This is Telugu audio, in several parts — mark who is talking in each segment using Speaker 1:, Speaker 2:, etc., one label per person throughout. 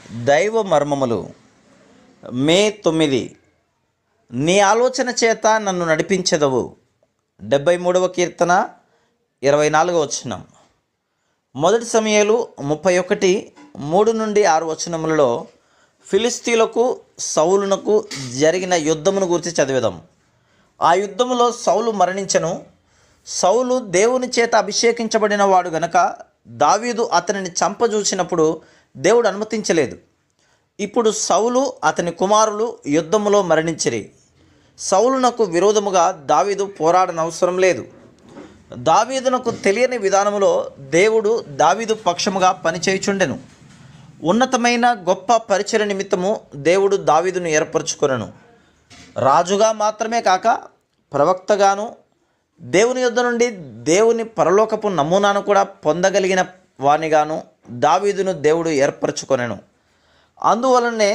Speaker 1: దైవ మర్మములు మే 9. నీ ఆలోచన చేత నన్ను నడిపించెదవు. 73వ కీర్తన 24వ వచనం. మొదటి సమూయేలు 31 3-6 వచనములలో ఫిలిస్తీయులకు సౌలునకు జరిగిన యుద్ధమును గురించి చదివేదాం. ఆ యుద్ధములో సౌలు మరణించెను. సౌలు దేవుని చేత అభిషేకించబడిన వాడు గనక దావీదు అతనిని చంపజూచినప్పుడు దేవుడు అనుమతించలేదు. ఇప్పుడు సౌలు అతని కుమారులు యుద్ధములో మరణించిరి. సౌలునకు విరోధముగా దావీదు పోరాడనవసరం లేదు. దావీదునకు తెలియని విధానములో దేవుడు దావీదు పక్షముగా పనిచేయుచుండెను. ఉన్నతమైన గొప్ప పరిచయ నిమిత్తము దేవుడు దావీదును ఏర్పరచుకొనెను. రాజుగా మాత్రమే కాక ప్రవక్తగాను దేవుని యొద్ద నుండి దేవుని పరలోకపు నమూనాను కూడా పొందగలిగిన వానిగాను దావీదును దేవుడు ఏర్పరచుకొనెను. అందువలనే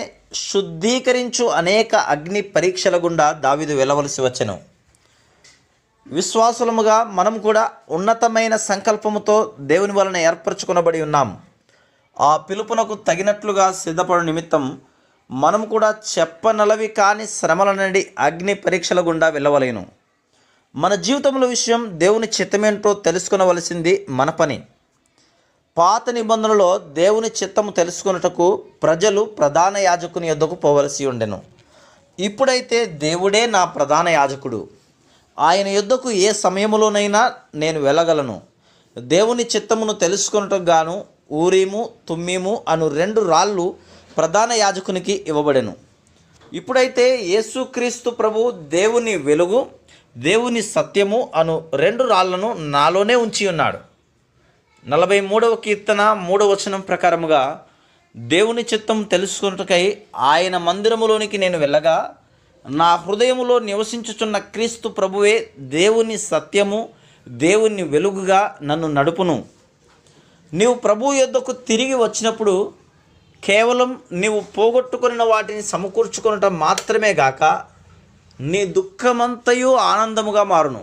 Speaker 1: శుద్ధీకరించు అనేక అగ్ని పరీక్షల గుండా దావీదు వెళ్ళవలసి వచ్చెను. విశ్వాసులముగా మనం కూడా ఉన్నతమైన సంకల్పముతో దేవుని వలన ఏర్పరచుకొనబడి ఉన్నాం. ఆ పిలుపునకు తగినట్లుగా సిద్ధపడు నిమిత్తం మనం కూడా చెప్పనలవి కాని శ్రమల నుండి అగ్ని పరీక్షల గుండా వెళ్ళవలేను. మన జీవితంలో విషయం దేవుని చిత్తమేంటో తెలుసుకొనవలసింది మన పని. పాత నిబంధనలో దేవుని చిత్తము తెలుసుకొనుటకు ప్రజలు ప్రధాన యాజకుని యొద్దకు పోవలసి ఉండెను. ఇప్పుడైతే దేవుడే నా ప్రధాన యాజకుడు. ఆయన యొద్దకు ఏ సమయంలోనైనా నేను వెళ్ళగలను. దేవుని చిత్తమును తెలుసుకొనుటకు గాను ఊరీము తుమ్మీము అను 2 రాళ్ళు ప్రధాన యాజకునికి ఇవ్వబడెను. ఇప్పుడైతే యేసుక్రీస్తు ప్రభు దేవుని వెలుగు దేవుని సత్యము అను 2 రాళ్లను నాలోనే ఉంచి ఉన్నాడు. 43వ కీర్తన 3వ వచనం ప్రకారముగా దేవుని చిత్తం తెలుసుకొనుటకై ఆయన మందిరములోనికి నేను వెళ్ళగా నా హృదయములో నివసించుచున్న క్రీస్తు ప్రభువే దేవుని సత్యము దేవుని వెలుగుగా నన్ను నడుపును. నీవు ప్రభు యొద్దకు తిరిగి వచ్చినప్పుడు కేవలం నీవు పోగొట్టుకున్న వాటిని సమకూర్చుకొనటం మాత్రమే గాక నీ దుఃఖమంతయు ఆనందముగా మారును.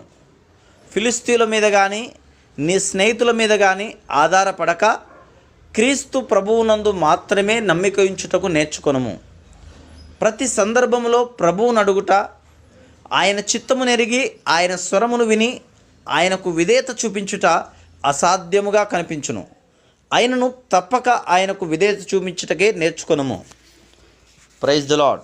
Speaker 1: ఫిలిస్తీయుల మీద కానీ నీ స్నేహితుల మీద కానీ ఆధారపడక క్రీస్తు ప్రభువునందు మాత్రమే నమ్మిక ఉంచుటకు నేర్చుకొనుము. ప్రతి సందర్భంలో ప్రభువును అడుగుట, ఆయన చిత్తము నెరిగి ఆయన స్వరమును విని ఆయనకు విధేయత చూపించుట అసాధ్యముగా కనిపించును. ఆయనను తప్పక ఆయనకు విధేయత చూపించుటకే నేర్చుకొనుము. Praise the lord.